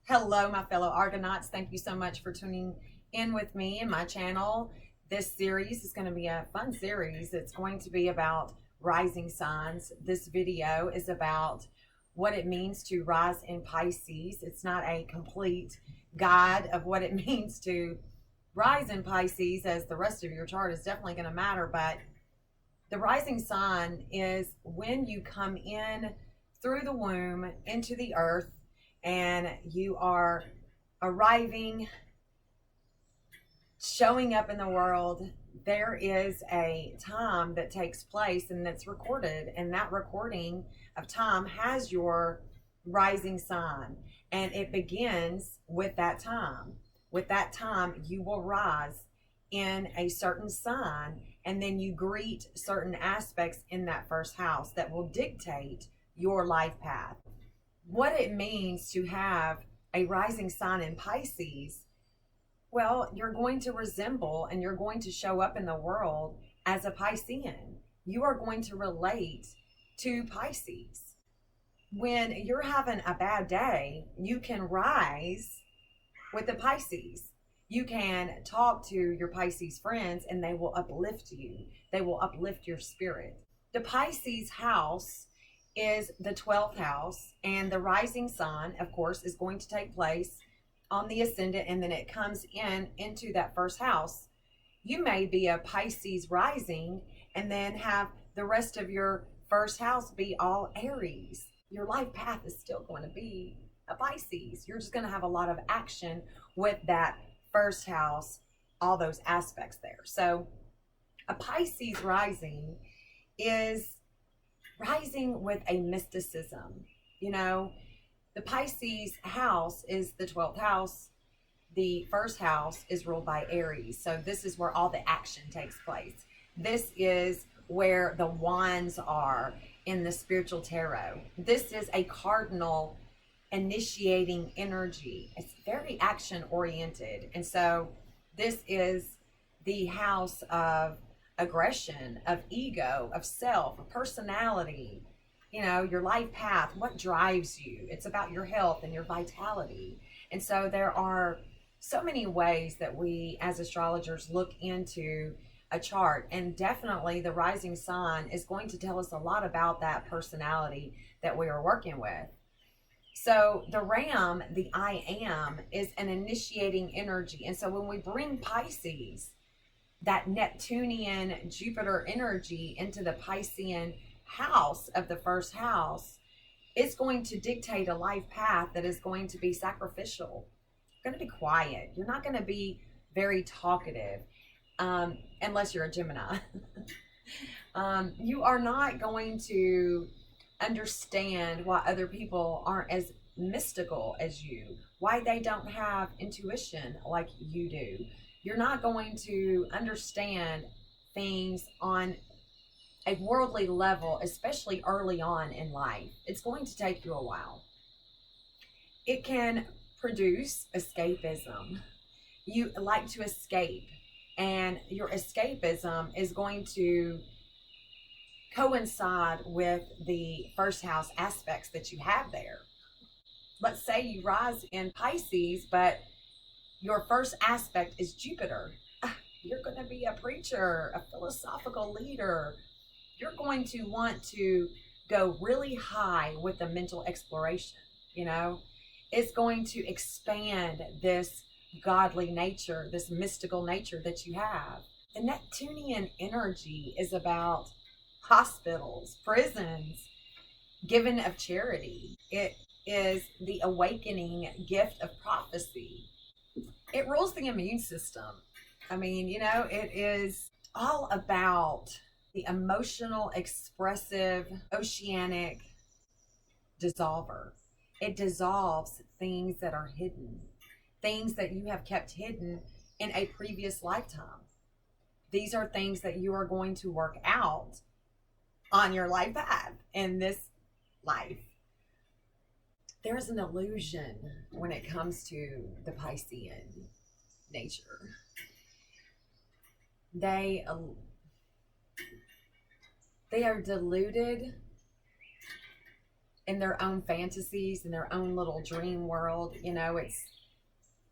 Hello, my fellow Argonauts. Thank you so much for tuning in with me and my channel. This series is going to be a fun series. It's going to be about rising signs. This video is about what it means to rise in Pisces. It's not a complete guide of what it means to rise in Pisces, as the rest of your chart is definitely going to matter, but the rising sign is when you come in through the womb into the earth and you are arriving, showing up in the world. There is a time that takes place and that's recorded, and that recording of time has your rising sign, and it begins with that time. With that time, you will rise in a certain sign, and then you greet certain aspects in that first house that will dictate your life path. What it means to have a rising sign in Pisces, well, you're going to resemble and you're going to show up in the world as a Piscean. You are going to relate to Pisces. When you're having a bad day, you can rise with the Pisces. You can talk to your Pisces friends and they will uplift you. They will uplift your spirit. The Pisces house is the 12th house, and the rising sign, of course, is going to take place on the ascendant, and then it comes into that first house. You may be a Pisces rising and then have the rest of your first house be all Aries. Your life path is still going to be a Pisces. You're just going to have a lot of action with that first house, all those aspects there. So a Pisces rising is rising with a mysticism. You know, the Pisces house is the 12th house. The first house is ruled by Aries. So this is where all the action takes place. This is where the wands are in the spiritual tarot. This is a cardinal initiating energy. It's very action oriented. And so this is the house of aggression, of ego, of self, of personality, you know, your life path, what drives you. It's about your health and your vitality. And so there are so many ways that we as astrologers look into a chart, and definitely the rising sign is going to tell us a lot about that personality that we are working with. So the Ram, the I am, is an initiating energy. And so when we bring Pisces, that Neptunian Jupiter energy, into the Piscean house of the first house, it's going to dictate a life path that is going to be sacrificial. You're going to be quiet. You're not going to be very talkative, unless you're a Gemini. You are not going to understand why other people aren't as mystical as you, why they don't have intuition like you do. You're not going to understand things on a worldly level, especially early on in life. It's going to take you a while. It can produce escapism. You like to escape, and your escapism is going to coincide with the first house aspects that you have there. Let's say you rise in Pisces, but your first aspect is Jupiter. You're going to be a preacher, a philosophical leader. You're going to want to go really high with the mental exploration. You know, it's going to expand this godly nature, this mystical nature that you have. The Neptunian energy is about hospitals, prisons, giving of charity. It is the awakening gift of prophecy. It rules the immune system. I mean, you know, it is all about the emotional, expressive, oceanic dissolver. It dissolves things that are hidden, things that you have kept hidden in a previous lifetime. These are things that you are going to work out on your life path in this life. There's an illusion when it comes to the Piscean nature. They are deluded in their own fantasies, in their own little dream world. You know, it's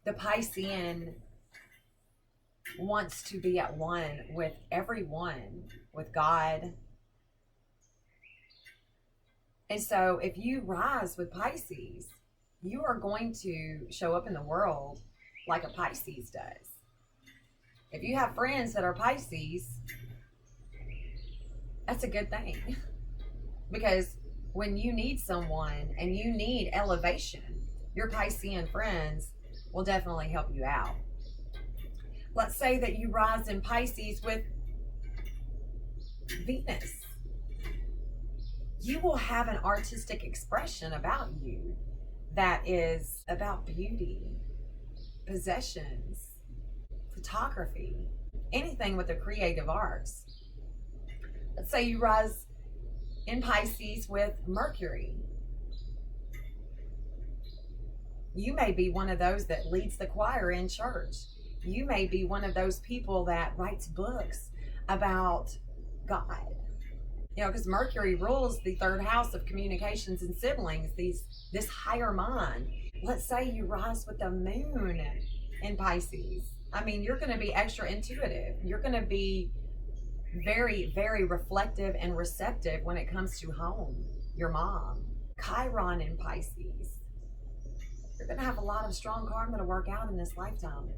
the Piscean wants to be at one with everyone, with God. And so if you rise with Pisces, you are going to show up in the world like a Pisces does. If you have friends that are Pisces, that's a good thing. Because when you need someone and you need elevation, your Piscean friends will definitely help you out. Let's say that you rise in Pisces with Venus. You will have an artistic expression about you that is about beauty, possessions, photography, anything with the creative arts. Let's say you rise in Pisces with Mercury. You may be one of those that leads the choir in church. You may be one of those people that writes books about God. You know, because Mercury rules the third house of communications and siblings, this higher mind. Let's say you rise with the moon in Pisces. I mean, you're going to be extra intuitive. You're going to be very, very reflective and receptive when it comes to home, your mom. Chiron in Pisces. You're going to have a lot of strong karma to work out in this lifetime.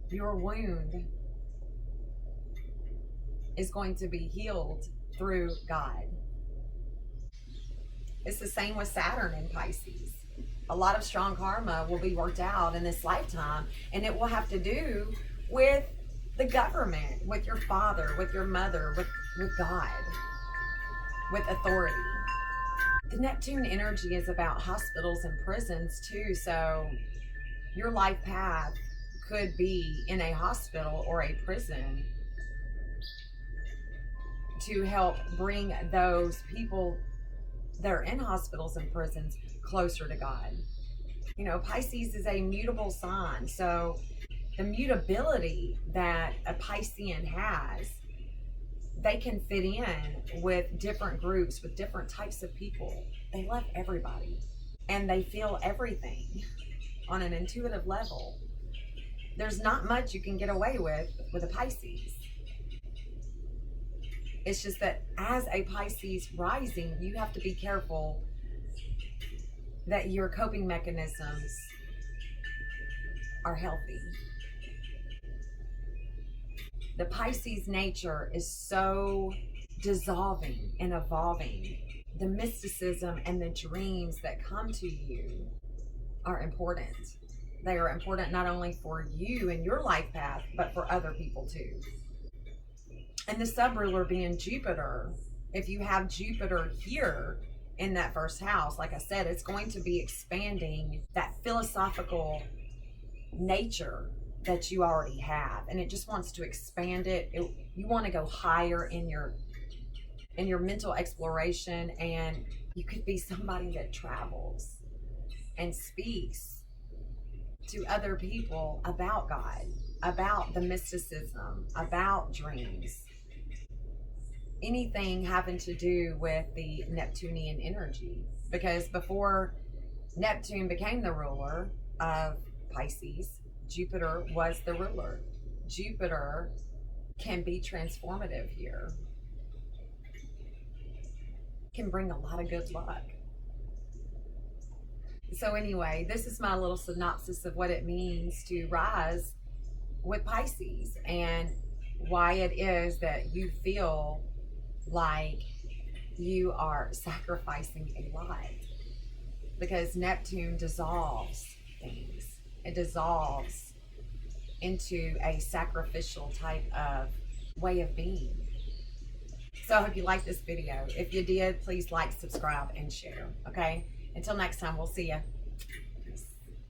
Your wound is going to be healed through God. It's the same with Saturn in Pisces. A lot of strong karma will be worked out in this lifetime, and it will have to do with the government, with your father, with your mother, with God, with authority. The Neptune energy is about hospitals and prisons too, so your life path could be in a hospital or a prison to help bring those people that are in hospitals and prisons closer to God. You know, Pisces is a mutable sign, so the mutability that a Piscean has, they can fit in with different groups, with different types of people. They love everybody, and they feel everything on an intuitive level. There's not much you can get away with a Pisces. It's just that as a Pisces rising, you have to be careful that your coping mechanisms are healthy. The Pisces nature is so dissolving and evolving. The mysticism and the dreams that come to you are important. They are important not only for you and your life path, but for other people too. And the sub-ruler being Jupiter, if you have Jupiter here in that first house, like I said, it's going to be expanding that philosophical nature that you already have, and it just wants to expand it. You want to go higher in your mental exploration, and you could be somebody that travels and speaks to other people about God, about the mysticism, about dreams, anything having to do with the Neptunian energy. Because before Neptune became the ruler of Pisces, Jupiter was the ruler. Jupiter can be transformative here. Can bring a lot of good luck. So anyway, this is my little synopsis of what it means to rise with Pisces and why it is that you feel like you are sacrificing a lot. Because Neptune dissolves things. It dissolves into a sacrificial type of way of being. So I hope you liked this video. If you did, please like, subscribe, and share. Okay? Until next time, we'll see you.